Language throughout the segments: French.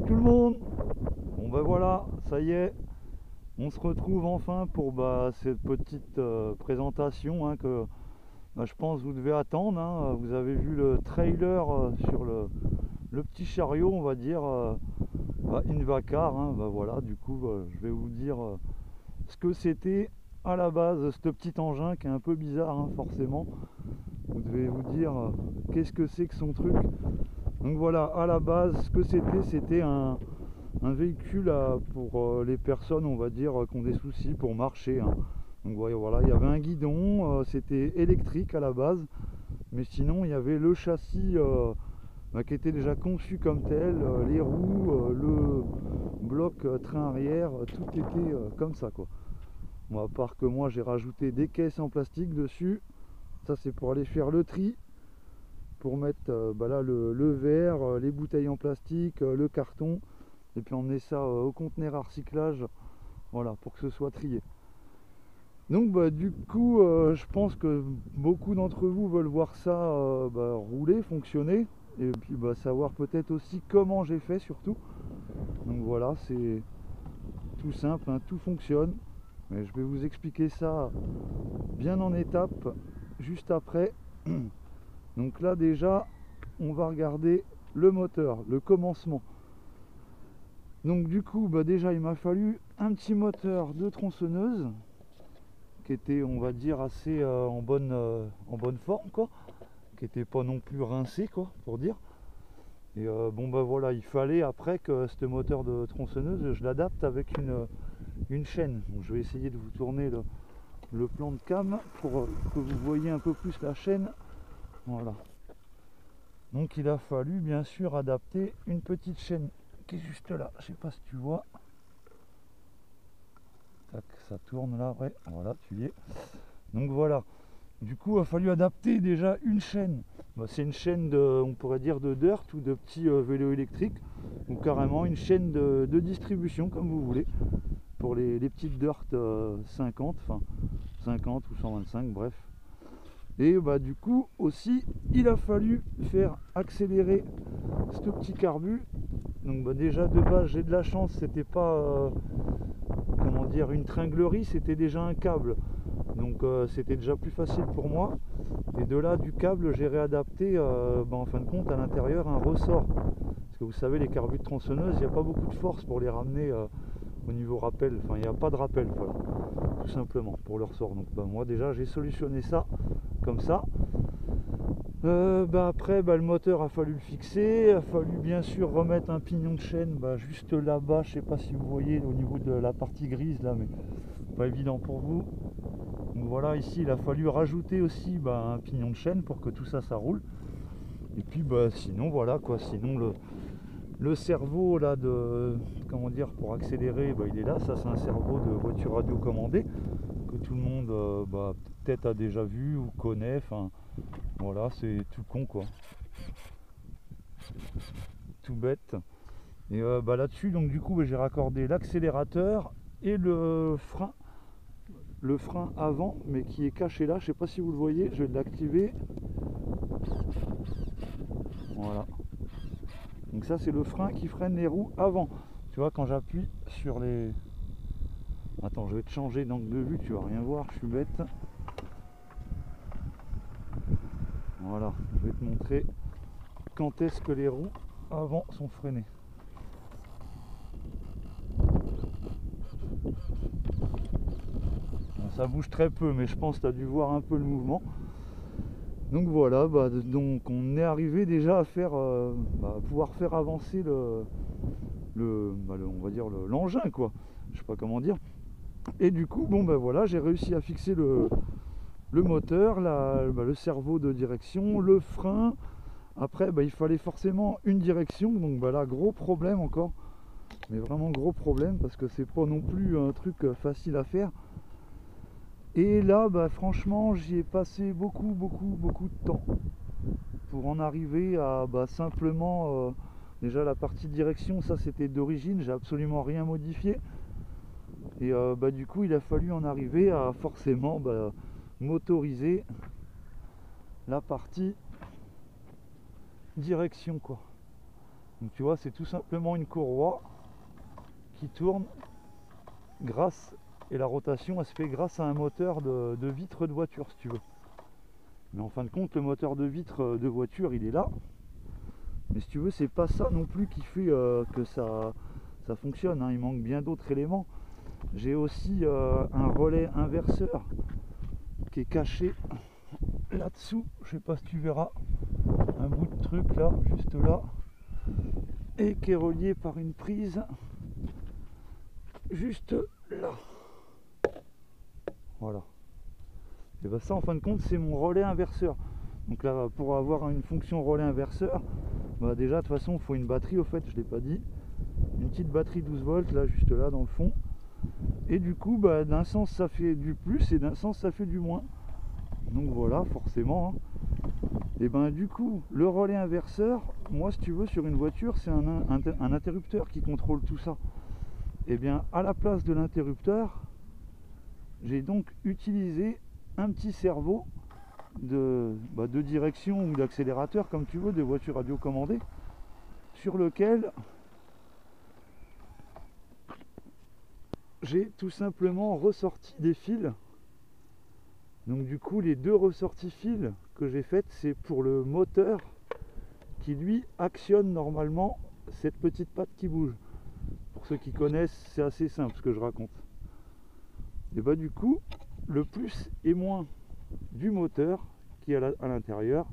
tout le monde. Bon ben voilà, ça y est, on se retrouve enfin pour cette petite présentation que je pense vous devez attendre. Vous avez vu le trailer sur le petit chariot, on va dire, Invacar. Voilà, du coup, je vais vous dire ce que c'était à la base, ce petit engin qui est un peu bizarre, forcément. Vous devez vous dire qu'est-ce que c'est que son truc. Donc voilà, à la base, ce que c'était un véhicule pour les personnes, on va dire, qui ont des soucis pour marcher. Donc voilà, il y avait un guidon, c'était électrique à la base, mais sinon il y avait le châssis qui était déjà conçu comme tel, les roues, le bloc train arrière, tout était comme ça quoi. Bon, à part que moi j'ai rajouté des caisses en plastique dessus, ça c'est pour aller faire le tri, pour mettre là le verre, les bouteilles en plastique, le carton, et puis emmener ça au conteneur à recyclage, voilà, pour que ce soit trié. Donc du coup je pense que beaucoup d'entre vous veulent voir ça rouler, fonctionner, et puis savoir peut-être aussi comment j'ai fait surtout. Donc voilà, c'est tout simple, tout fonctionne, mais je vais vous expliquer ça bien en étapes juste après. Donc là déjà on va regarder le moteur, le commencement. Donc du coup déjà il m'a fallu un petit moteur de tronçonneuse qui était, on va dire, assez en bonne forme quoi, qui était pas non plus rincé quoi, pour dire. Et voilà, il fallait après que ce moteur de tronçonneuse je l'adapte avec une chaîne. Donc, je vais essayer de vous tourner le plan de cam pour que vous voyez un peu plus la chaîne. Voilà. Donc il a fallu bien sûr adapter une petite chaîne qui est juste là, je sais pas si tu vois. Tac, ça tourne là, ouais, voilà, tu y es. Donc voilà, du coup il a fallu adapter déjà une chaîne. C'est une chaîne on pourrait dire de dirt ou de petits vélos électriques, ou carrément une chaîne de distribution comme vous voulez, pour les petites dirt 50 ou 125, bref. Et du coup aussi il a fallu faire accélérer ce petit carbu. Donc déjà de base j'ai de la chance, c'était pas comment dire une tringlerie, c'était déjà un câble. Donc c'était déjà plus facile pour moi. Et de là du câble j'ai réadapté en fin de compte à l'intérieur un ressort. Parce que vous savez les carbus de tronçonneuse, il n'y a pas beaucoup de force pour les ramener au niveau rappel. Enfin il n'y a pas de rappel, voilà, tout simplement pour le ressort. Donc moi déjà j'ai solutionné ça comme ça. Après le moteur a fallu le fixer, a fallu bien sûr remettre un pignon de chaîne juste là-bas, je sais pas si vous voyez au niveau de la partie grise là, mais pas évident pour vous. Donc voilà, ici il a fallu rajouter aussi un pignon de chaîne pour que tout ça roule. Et puis sinon voilà quoi, sinon le cerveau là de comment dire pour accélérer, il est là, ça c'est un cerveau de voiture radiocommandée que tout le monde peut-être a déjà vu ou connaît, enfin voilà, c'est tout con quoi, tout bête. Et là-dessus donc du coup j'ai raccordé l'accélérateur et le frein avant, mais qui est caché là, je sais pas si vous le voyez, je vais l'activer. Voilà, donc ça c'est le frein qui freine les roues avant. Tu vois, quand j'appuie sur les... Attends, je vais te changer d'angle de vue, tu vas rien voir, je suis bête. Voilà, je vais te montrer quand est-ce que les roues avant sont freinées. Bon, ça bouge très peu, mais je pense que tu as dû voir un peu le mouvement. Donc voilà, donc on est arrivé déjà à faire, pouvoir faire avancer on va dire l'engin quoi. Je sais pas comment dire. Et du coup, voilà, j'ai réussi à fixer le moteur, le cerveau de direction, le frein. Après, il fallait forcément une direction. Donc là, gros problème encore. Mais vraiment gros problème parce que c'est pas non plus un truc facile à faire. Et là, franchement, j'y ai passé beaucoup de temps pour en arriver à simplement déjà la partie direction, ça c'était d'origine, j'ai absolument rien modifié. Et du coup, il a fallu en arriver à forcément motoriser la partie direction quoi. Donc tu vois, c'est tout simplement une courroie qui tourne grâce, et la rotation elle se fait grâce à un moteur de vitre de voiture si tu veux. Mais en fin de compte, le moteur de vitre de voiture il est là. Mais si tu veux, c'est pas ça non plus qui fait que ça fonctionne, hein. Il manque bien d'autres éléments. J'ai aussi un relais inverseur qui est caché là-dessous. Je sais pas si tu verras un bout de truc là, juste là, et qui est relié par une prise juste là. Voilà. Et bien ça, en fin de compte, c'est mon relais inverseur. Donc là, pour avoir une fonction relais inverseur, bah déjà de toute façon il faut une batterie, au fait je l'ai pas dit, une petite batterie 12 volts là, juste là dans le fond, et du coup bah, d'un sens ça fait du plus et d'un sens ça fait du moins, donc voilà forcément, hein. Et ben du coup le relais inverseur, moi si tu veux sur une voiture c'est un interrupteur qui contrôle tout ça. Et bien à la place de l'interrupteur, j'ai donc utilisé un petit cerveau de direction ou d'accélérateur comme tu veux, des voitures radiocommandées, sur lequel j'ai tout simplement ressorti des fils. Donc du coup les deux ressortis fils que j'ai faites, c'est pour le moteur qui lui actionne normalement cette petite patte qui bouge. Pour ceux qui connaissent, c'est assez simple ce que je raconte. Et bah du coup le plus et moins du moteur qui est à l'intérieur,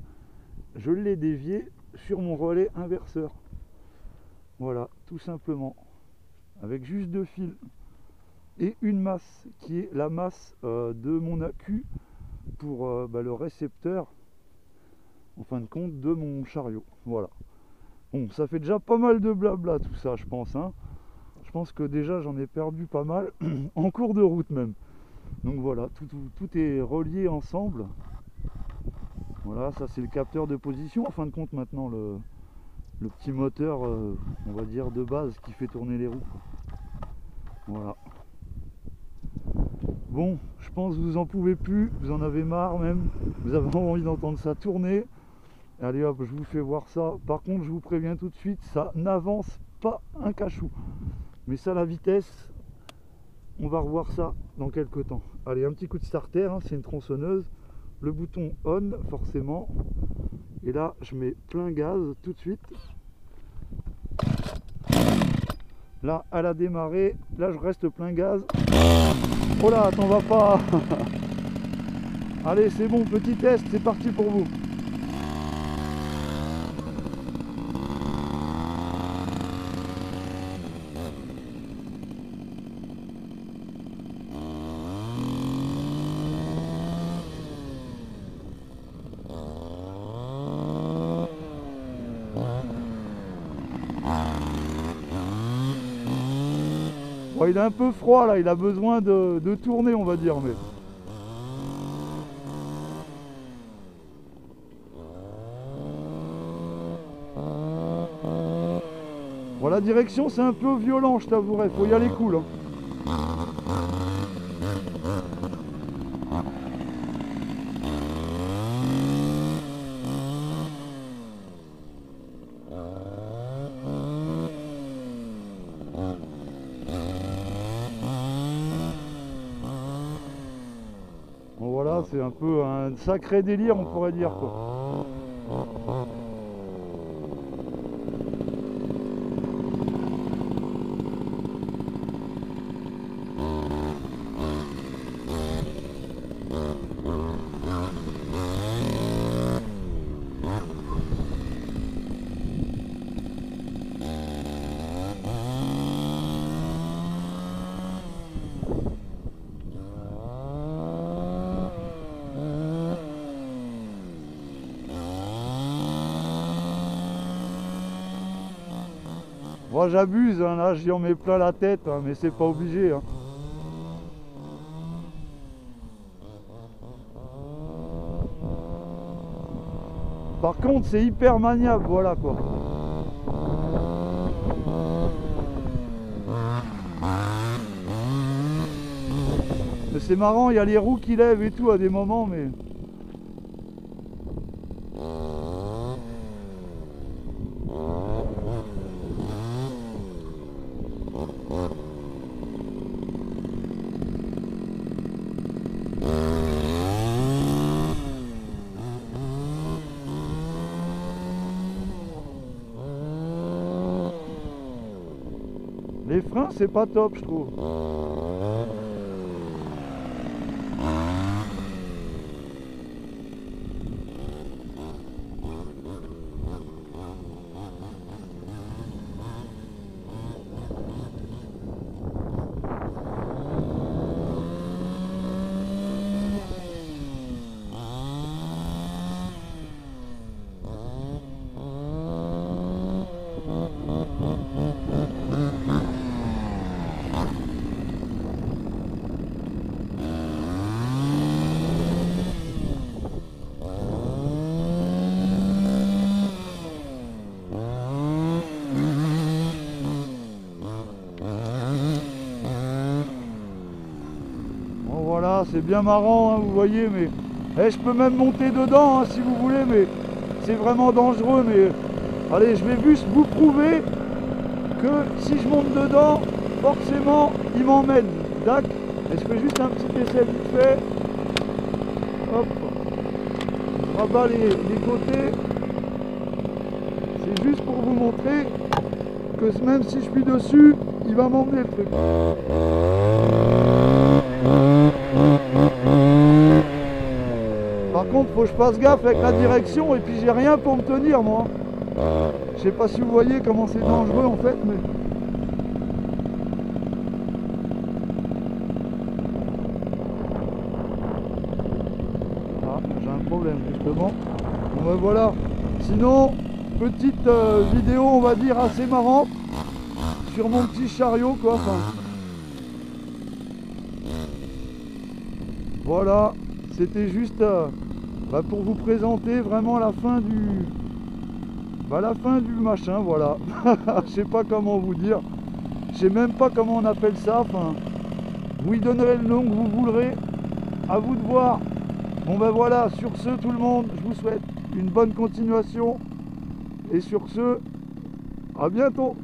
je l'ai dévié sur mon relais inverseur. Voilà, tout simplement, avec juste deux fils et une masse qui est la masse de mon accu pour le récepteur, en fin de compte, de mon chariot. Voilà. Bon, ça fait déjà pas mal de blabla tout ça, je pense, hein. Je pense que déjà j'en ai perdu pas mal en cours de route même. Donc voilà, tout est relié ensemble. Voilà, ça c'est le capteur de position en fin de compte maintenant, le petit moteur, on va dire de base qui fait tourner les roues. Voilà. Bon, je pense que vous en pouvez plus, vous en avez marre même, vous avez envie d'entendre ça tourner. Allez hop, je vous fais voir ça. Par contre, je vous préviens tout de suite, ça n'avance pas un cachou. Mais ça, la vitesse, on va revoir ça dans quelques temps. Allez, un petit coup de starter, hein, c'est une tronçonneuse. Le bouton on, forcément. Et là, je mets plein gaz tout de suite. Là, elle a démarré. Là, je reste plein gaz. Oh là, t'en vas pas. Allez, c'est bon, petit test, c'est parti pour vous. Bon, il est un peu froid là, il a besoin de tourner, on va dire, mais... Bon, la direction c'est un peu violent, je t'avouerai, faut y aller cool, hein. Bon, voilà, c'est un peu un sacré délire, on pourrait dire, quoi. Moi j'abuse, hein, là j'y en mets plein la tête, hein, mais c'est pas obligé, hein. Par contre c'est hyper maniable, voilà quoi. Mais c'est marrant, il y a les roues qui lèvent et tout à des moments, mais... Les freins, c'est pas top, je trouve. Voilà, c'est bien marrant, hein, vous voyez, mais je peux même monter dedans, hein, si vous voulez, mais c'est vraiment dangereux. Mais allez, je vais juste vous prouver que si je monte dedans, forcément, il m'emmène. D'accord. Et je fais juste un petit essai vite fait. Hop. Je rabats les côtés. C'est juste pour vous montrer que même si je suis dessus, il va m'emmener le truc. Par contre, faut que je fasse gaffe avec la direction et puis j'ai rien pour me tenir, moi. Je sais pas si vous voyez comment c'est dangereux en fait, mais... Ah, j'ai un problème justement. Bon ben voilà. Sinon, petite vidéo, on va dire, assez marrante sur mon petit chariot, quoi. Enfin, voilà, c'était juste pour vous présenter vraiment la fin du machin, voilà. Je sais pas comment vous dire, je sais même pas comment on appelle ça. Enfin, vous y donnerez le nom que vous voudrez, à vous de voir. Bon ben voilà, sur ce tout le monde, je vous souhaite une bonne continuation et sur ce, à bientôt.